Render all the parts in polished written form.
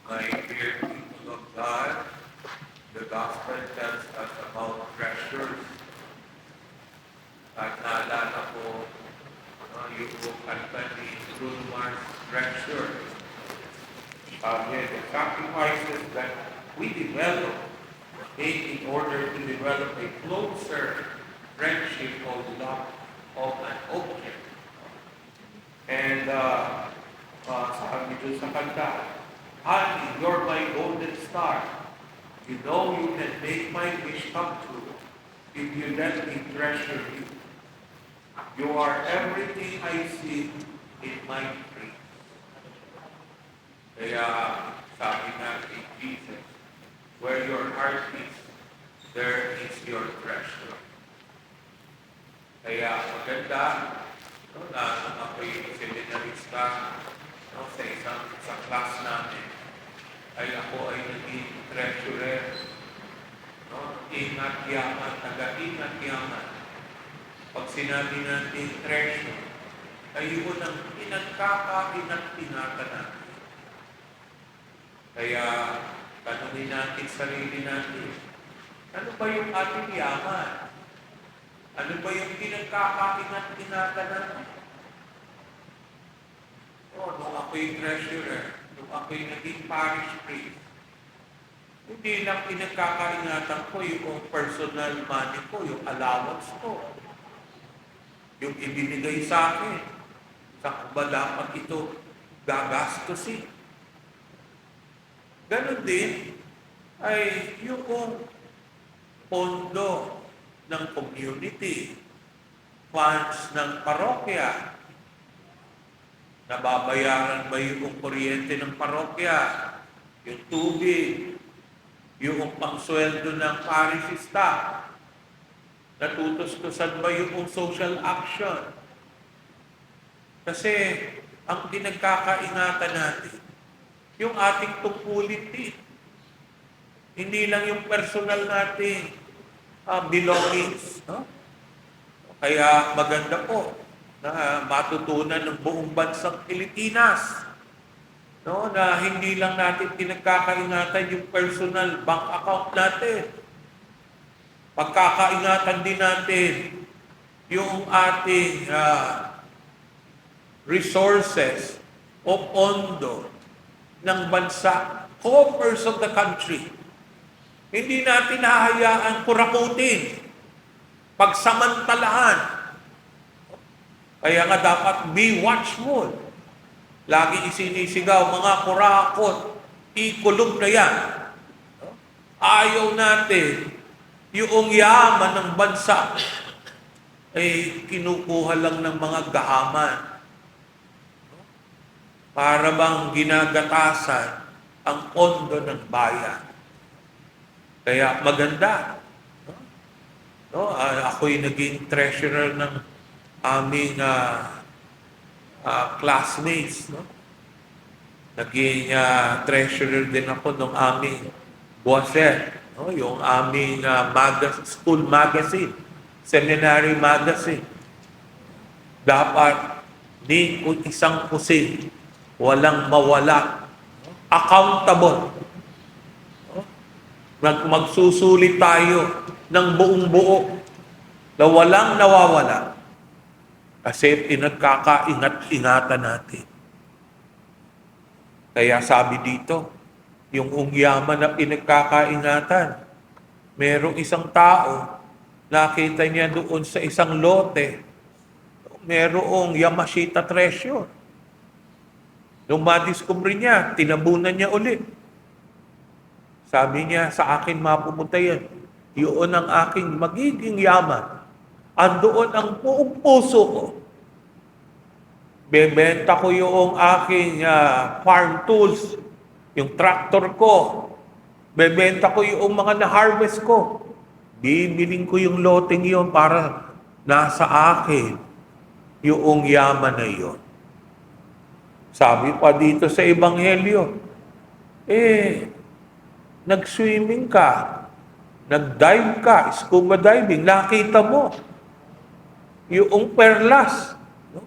My dear people of God, the gospel tells us about treasures. At naalala ko yung kanta ni Bruno Mars, Treasure. The sacrifices that we develop in order to develop a closer friendship of love of an object. And sabi doon sa kanta, Honey, you're my golden star. You know you can make my wish come true if you let me treasure you. You are everything I see in my dreams. Kaya sabi nga kay Jesus, where your heart is, there is your treasure. Kaya maganda, na nung ako'y seminarista, sa class namin, ay ako ay naging treasurer. Ingat yaman, taga-ingat yaman. Pag sinabi natin treasure, ay yun ang pinagkakainat-ingatan natin. Kaya, tanungin natin sarili natin, ano ba yung ating yaman? Ano ba yung pinagkakainat-ingatan natin? Nung ako'y treasurer, nung ako'y naging parish priest, hindi lang pinagkakaingatan ko yung personal money ko, yung allowance ko, yung ibinigay sa akin, sa ba dapat ito gagastusin. Ganon din ay yung pondo ng community, funds ng parokya, nababayaran ba yung kuryente ng parokya, yung tubig, yung pangsweldo ng parish staff, natutustusan ba yung social action? Kasi ang pinagkakaingatan natin, yung ating tungkulin din. Hindi lang yung personal nating belongings. No? Kaya maganda po na matutunan ng buong bansang Pilipinas, no, na hindi lang natin pinagkakaingatan yung personal bank account natin. Pagkakaingatan din natin yung ating resources o pondo ng bansa, coffers of the country. Hindi natin hahayaan kurakutin, pagsamantalahan. Kaya nga dapat be watchful. Lagi isinisigaw, mga kurakot, ikulog na yan. Ayaw natin yung yaman ng bansa ay kinukuha lang ng mga gahaman. Para bang ginagatasan ang pondo ng bayan. Kaya maganda. Ako'y naging treasurer ng aming classmates. No? Naging treasurer din ako ng aming Boaset, no? Yung aming school magazine, seminary magazine. Dapat di isang kusin, walang mawala, accountable. No? Magsusulit tayo ng buong buo na walang nawawala. Kasi pinagkakaingat-ingatan natin. Kaya sabi dito, yung yaman na pinagkakaingatan, merong isang tao, nakita niya doon sa isang lote, merong Yamashita treasure. Nung madiscover niya, tinabunan niya ulit. Sabi niya, sa akin mapupunta yan. Yun ang aking magiging yaman. Andoon ang buong puso ko. Bebenta ko yung aking farm tools, yung tractor ko. Bebenta ko yung mga na-harvest ko. Bibiling ko yung loteng yon para nasa akin yung yaman na yon. Sabi pa dito sa Ebanghelyo, nag-swimming ka, nag-dive ka, scuba diving, nakita mo yung perlas, no?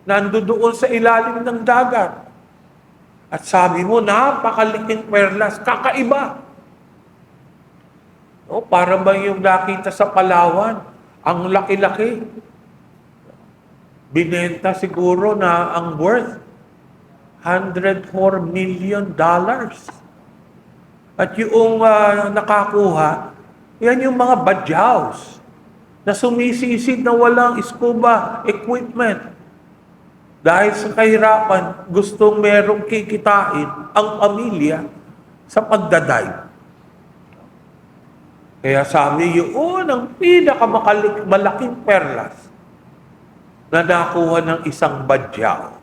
Nandoon sa ilalim ng dagat. At sabi mo, napakaliking perlas, kakaiba. No, para ba yung nakita sa Palawan? Ang laki-laki. Binenta siguro na ang worth $104 million. At yung nakakuha, yan yung mga badyaws na sumisisid na walang scuba equipment. Dahil sa kahirapan, gustong merong kikitain ang pamilya sa pagdadive. Kaya sabi yun ang pinakamalaking perlas na nakuha ng isang badyaw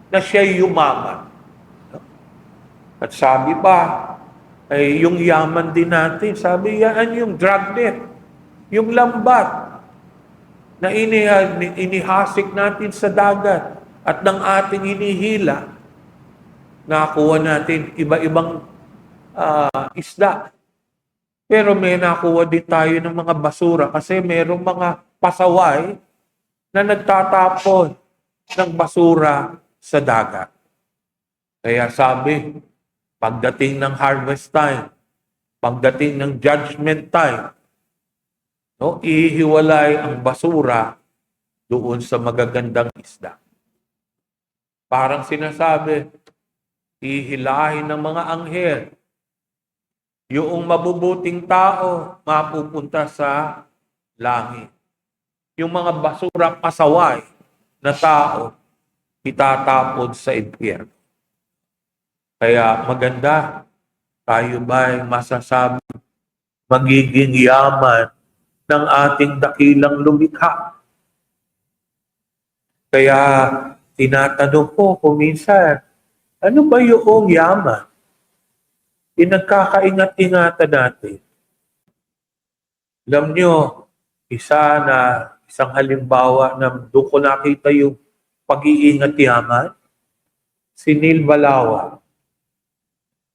na siya'y yumaman. At sabi pa, ay yung yaman din natin, sabi yan yung dragnet, yung lambat na inihasik natin sa dagat at ng ating inihila, nakuha natin iba-ibang isda. Pero may nakuha din tayo ng mga basura kasi merong mga pasaway na nagtatapon ng basura sa dagat. Kaya sabi, pagdating ng harvest time, pagdating ng judgment time, no, ihiwalay ang basura doon sa magagandang isda. Parang sinasabi, ihilahin ng mga anghel yung mabubuting tao mapupunta sa langit. Yung mga basura pasaway na tao itatapon sa impyerno. Kaya maganda, tayo ba'y masasabi magiging yaman ng ating dakilang lumikha? Kaya tinatanong ko kung minsan, ano ba yung yaman? Pinagkakaingat-ingatan natin. Alam nyo, isang halimbawa na doon ko nakita yung pag-iingat yaman, si Neil Balawa,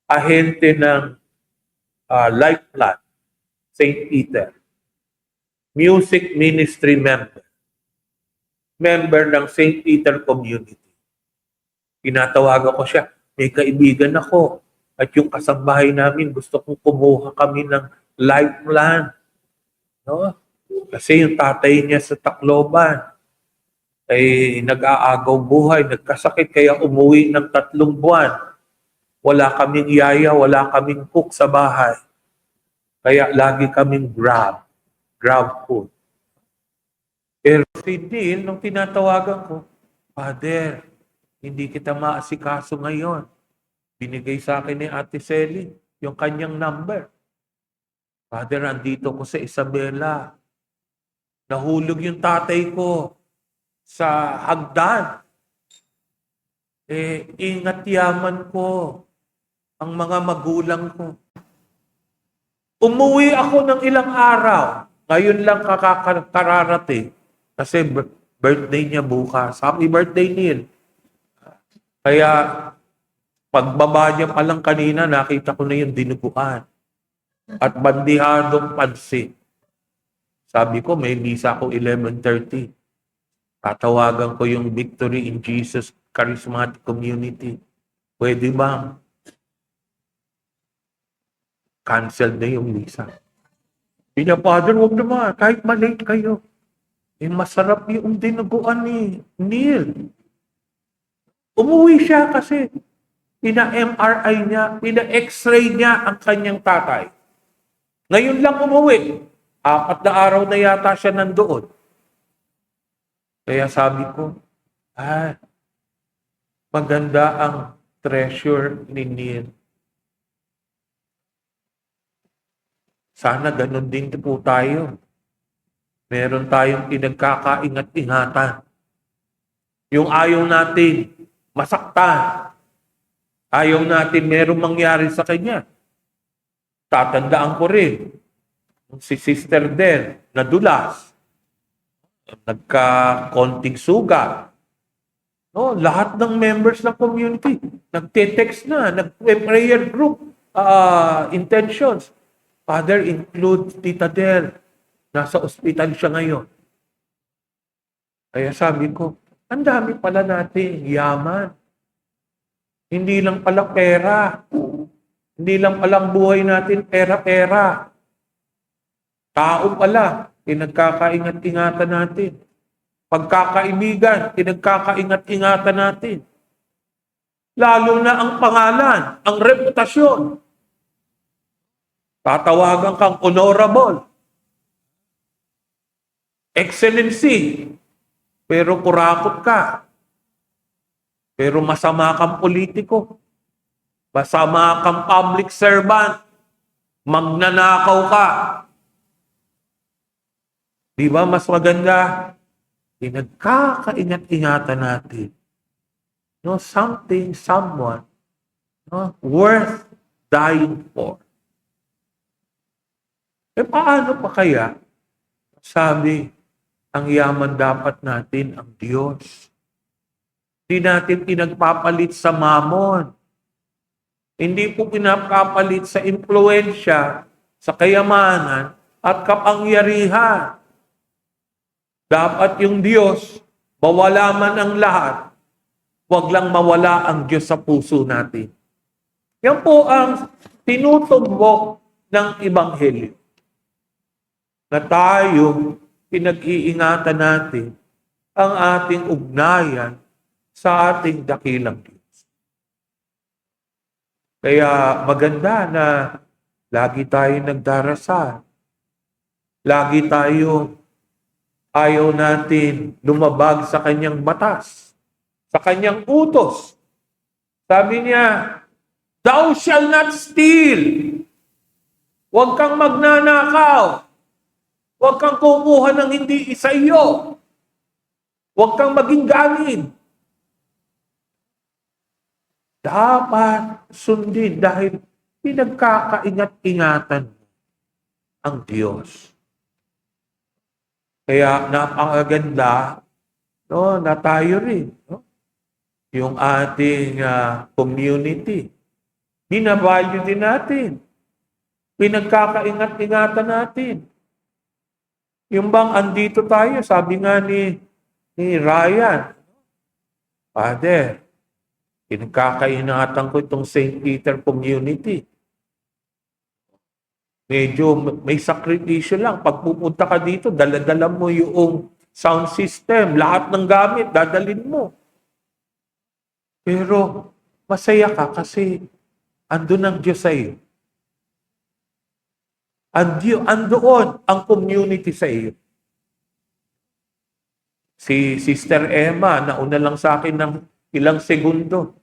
ahente ng Life Plan, St. Peter, music ministry member ng St. Peter community. Pinatawagan ko siya, may kaibigan ako at yung kasambahay namin gusto kong kumuha kami ng Life Plan. No? Kasi yung tatay niya sa Tacloban ay nag-aagaw buhay, nagkasakit kaya umuwi ng 3 buwan. Wala kaming yaya, wala kaming cook sa bahay. Kaya lagi kaming grab food. Pero si Neil, nung tinatawagan ko, Father, hindi kita maasikaso ngayon. Binigay sa akin ni Ate Selly yung kanyang number. Father, andito ko sa Isabela. Nahulog yung tatay ko sa hagdan. Ingat yaman ko ang mga magulang ko. Umuwi ako ng ilang araw. Ngayon lang kararating. Kasi birthday niya bukas. Happy birthday, Neil. Kaya pagbaba niya pa lang kanina, nakita ko na yung dinuguan. At bandihadong pansit. Sabi ko, may misa ko 11:30. Tatawagan ko yung Victory in Jesus Charismatic Community. Pwede ba? Cancel na yung misa. Hindi Father, huwag naman. Kahit malate kayo. Masarap yung dinuguan ni Neil. Umuwi siya kasi pina-MRI niya, pina-X-ray niya ang kanyang tatay. Ngayon lang umuwi. 4 na araw na yata siya nandoon. Kaya sabi ko, maganda ang treasure ni Neil. Sana ganun din po tayo. Meron tayong pinagkakaingat-ingatan. Yung ayaw natin masaktan. Ayaw natin merong mangyari sa kanya. Tatandaan ko rin. Si Sister Den, nadulas. Nagka-konting sugat. No, lahat ng members ng community, nagte-text na, nag-prayer group intentions. Father, include Tita Del. Nasa ospital siya ngayon. Kaya sabi ko, ang dami pala natin yaman. Hindi lang pala pera. Hindi lang palang buhay natin pera-pera. Tao pala, pinagkakaingat-ingatan natin. Pagkakaibigan, pinagkakaingat-ingatan natin. Lalo na ang pangalan, ang reputasyon. Tatawagan kang honorable, excellency, pero kurakot ka. Pero masama kang politiko. Masama kang public servant. Magnanakaw ka. Di ba mas maganda? Pinagkakaingat-ingatan natin. No, something, someone, no, worth dying for. Paano pa kaya? Sabi, ang yaman dapat natin ang Diyos. Hindi natin pinagpapalit sa mamon. Hindi po pinapapalit sa impluensya, sa kayamanan, at kapangyarihan. Dapat yung Diyos, mawala man ang lahat, huwag lang mawala ang Diyos sa puso natin. Yan po ang tinutumbok ng Ebanghelyo. Na tayo, pinag-iingatan natin ang ating ugnayan sa ating dakilang Diyos. Kaya maganda na lagi tayo nagdarasal. Lagi tayo ayaw natin lumabag sa kanyang batas, sa kanyang utos. Sabi niya, "Thou shall not steal." Huwag kang magnanakaw. Huwag kang kumuha ng hindi isa iyo. Huwag kang maging ganin. Dapat sundin dahil pinagkakaingat-ingatan ang Diyos. Kaya napakaganda, no, na tayo rin, no? Yung ating community. Binavalue din natin. Pinagkakaingat-ingatan natin. Yung bang andito tayo, sabi nga ni Ryan, Father, pinagkakaingatan ko itong St. Peter community. Medyo may sakripisyo lang. Pag pupunta ka dito, dala-dala mo yung sound system, lahat ng gamit, dadalin mo. Pero masaya ka kasi andun ang Diyos sa iyo. Andoon ang community sa iyo. Si Sister Emma, nauna lang sa akin ng ilang segundo.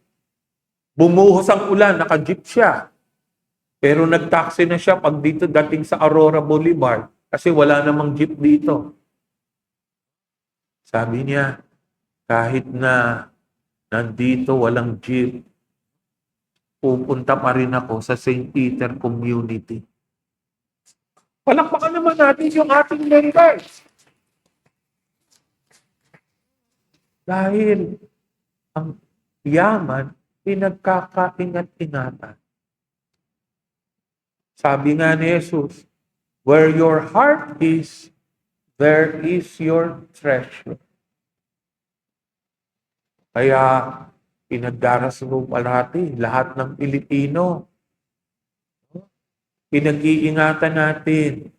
Bumuhos ang ulan, naka-jeep siya. Pero nag-taxi na siya pag dito dating sa Aurora Boulevard kasi wala namang jeep dito. Sabi niya, kahit na nandito walang jeep, pupunta pa rin ako sa St. Peter community. Palakpakan naman natin yung ating members. Dahil ang yaman, pinagkakaingat-ingatan. Sabi nga ni Jesus, where your heart is, there is your treasure. Kaya pinagdarasal mo palati lahat ng Pilipino. Pinag-iingatan natin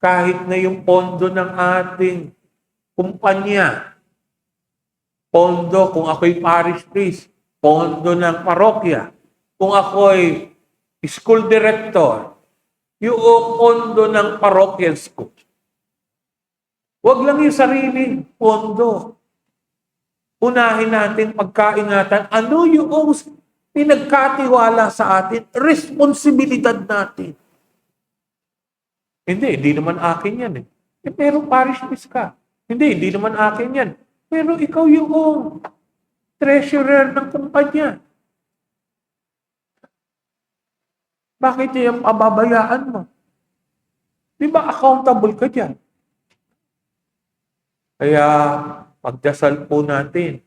kahit na yung pondo ng ating kumpanya, pondo kung ako'y parish priest, pondo ng parokya, kung ako'y school director, yung pondo ng parochial school. Huwag lang yung sariling pondo. Unahin natin pagkaingatan, ano yung pinagkatiwala sa atin, responsibilidad natin. Hindi naman akin yan eh. Pero parish priest ka. Hindi naman akin yan. Pero ikaw yung treasurer ng kumpanya. Bakit yung pababayaan mo? Di ba accountable ka dyan? Kaya pagdasal po natin,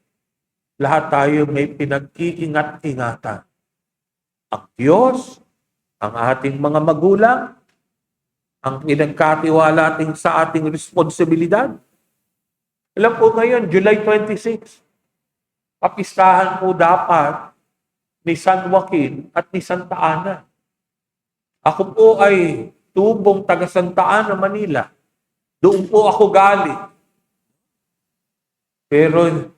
lahat tayo may pinag-iingat-ingatan. Ang Diyos, ang ating mga magulang, ang pinagkatiwala natin sa ating responsibilidad. Alam po ngayon, July 26, kapistahan po dapat ni San Joaquin at ni Santa Ana. Ako po ay tubong taga Santa Ana, Manila. Doon po ako galing. Pero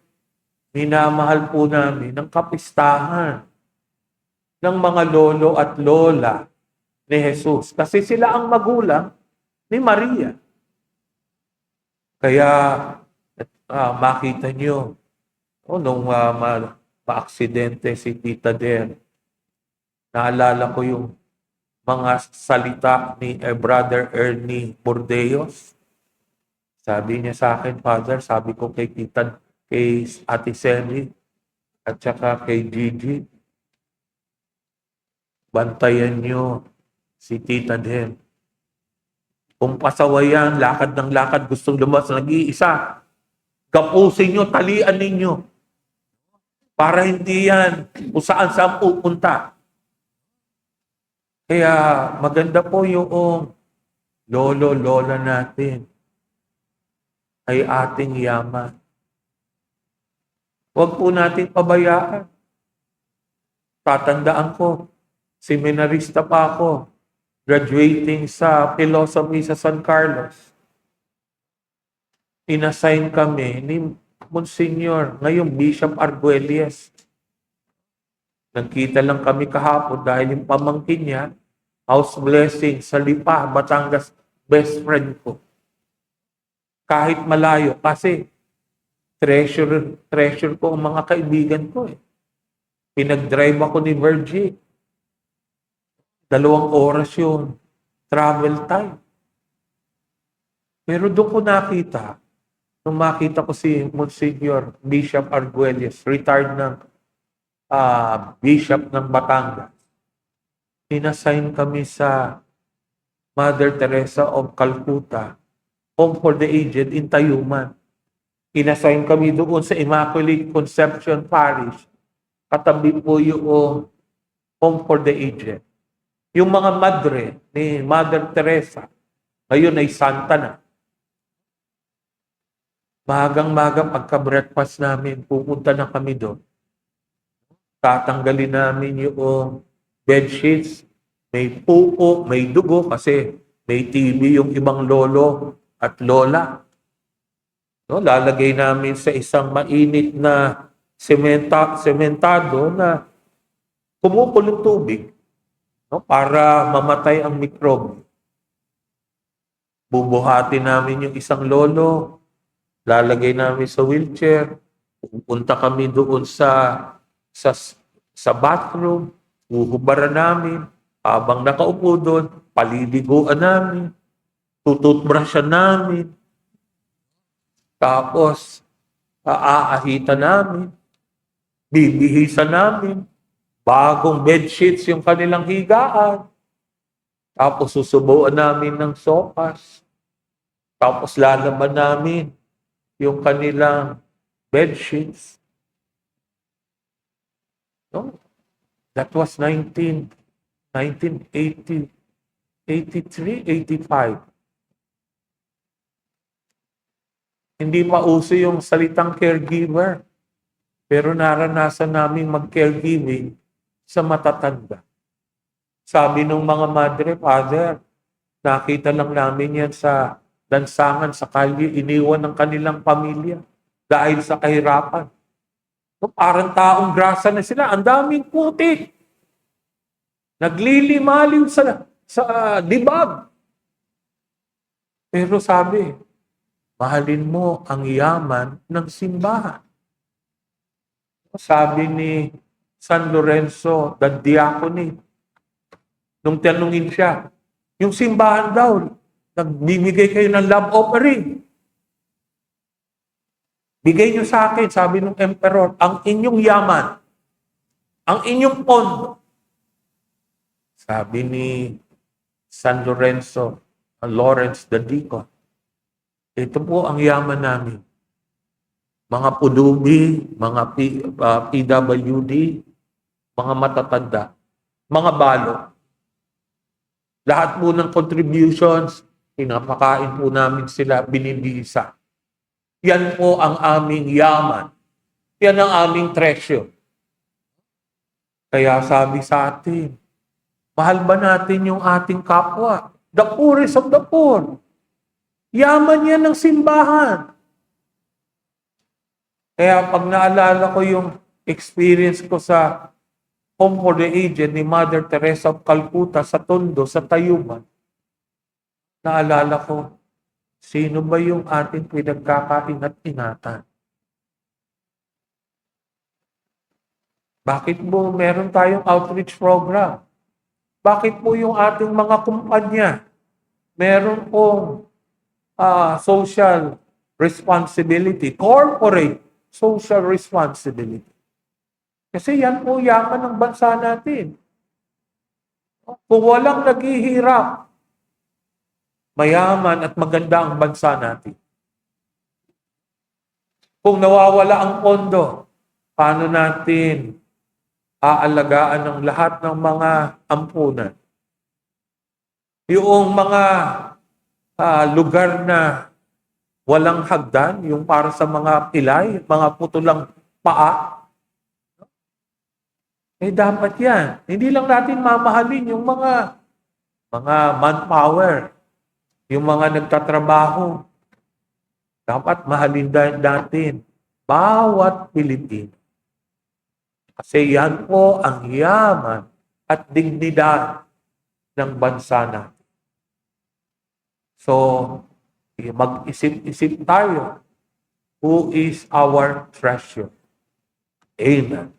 minamahal po namin ng kapistahan ng mga lolo at lola ni Jesus. Kasi sila ang magulang ni Maria. Kaya makita nyo, nung ma-aksidente si Tita Der, naalala ko yung mga salita ni Brother Ernie Bordeos. Sabi niya sa akin, Father, sabi ko kay Ate Sally, at saka kay Gigi, bantayan nyo si Tita Der. Kung pasawayan, lakad ng lakad, gustong lumabas, nag-iisa, kapusin nyo, talian ninyo. Para hindi yan kung saan pupunta. Kaya maganda po yung lolo-lola natin ay ating yaman. Huwag po natin pabayaan. Tatandaan ko, seminarista pa ako, graduating sa philosophy sa San Carlos. Inassign kami ni Monsignor, ngayong Bishop Arguelles. Nagkita lang kami kahapon dahil yung pamangkin niya, house blessing sa Lipa, Batangas, best friend ko. Kahit malayo, kasi treasure ko ang mga kaibigan ko eh. Pinag-drive ako ni Virgie. 2 oras yun. Travel time. Pero doon ko nakita, nung makita ko si Monsignor Bishop Arguelles, retired ng Bishop ng Batangas, inassign kami sa Mother Teresa of Calcutta, Home for the Aged in Tayuman. Inassign kami doon sa Immaculate Conception Parish. Katabi po yung Home for the Aged. Yung mga madre ni Mother Teresa, ngayon ay santa na. Magang-maga pagka-breakfast namin, pupunta na kami doon. Tatanggalin namin yung bedsheets, may pupo, may dugo, kasi may TV yung ibang lolo at lola. No, lalagay namin sa isang mainit na sementado na pumupulong tubig, no, para mamatay ang mikrobe. Bubuhatin namin yung isang lolo, lalagay namin sa wheelchair, pupunta kami doon sa bathroom, uhubaran namin, habang nakaupo doon, paliliguan namin, tututbrushan namin, tapos aahitan namin, bibihisan namin, bagong bedsheets yung kanilang higaan, tapos susubuan namin ng sopas, tapos lalaban namin yung kanilang bedsheets. No? That was 1980, 83, 85. Hindi pa uso yung salitang caregiver. Pero naranasan namin mag-caregiving sa matatanda. Sabi ng mga madre, Father, nakita lang namin yan sa lansangan, sa kalye, iniwan ng kanilang pamilya dahil sa kahirapan. So, parang taong grasa na sila. Ang daming putik. Naglilimalim sa dibag. Pero sabi, mahalin mo ang yaman ng simbahan. Sabi ni San Lorenzo, the diacony, nung tanungin siya, yung simbahan daw, nagbibigay kayo ng love offering. Bigay nyo sa akin, sabi ng emperor, ang inyong yaman, ang inyong pondo. Sabi ni San Lorenzo, Lawrence the Deacon, ito po ang yaman namin. Mga pudubi, mga PWD, mga matatanda, mga balo. Lahat po ng contributions, pinapakain po namin sila, binibisa. Yan po ang aming yaman. Yan ang aming treasure. Kaya sabi sa atin, mahal ba natin yung ating kapwa? The poorest of the poor. Yaman yan ng simbahan. Kaya pag naalala ko yung experience ko sa Home for the Aged ni Mother Teresa of Calcutta sa Tondo, sa Tayuman, naalala ko, sino ba yung ating pinagkakaingat-ingatan? Bakit po meron tayong outreach program? Bakit po yung ating mga kumpanya meron pong social responsibility, corporate social responsibility? Kasi yan po yaman ng bansa natin. Kung walang naghihirap, mayaman at maganda ang bansa natin. Kung nawawala ang pondo, paano natin aalagaan ng lahat ng mga ampunan? Yung mga lugar na walang hagdan, yung para sa mga pilay, mga putulang paa, dapat yan. Hindi lang natin mamahalin yung mga manpower, yung mga nagtatrabaho. Dapat mahalin natin bawat Pilipino. Kasi yan po ang yaman at dignidad ng bansa natin. So, mag-isip-isip tayo, who is our treasure? Amen.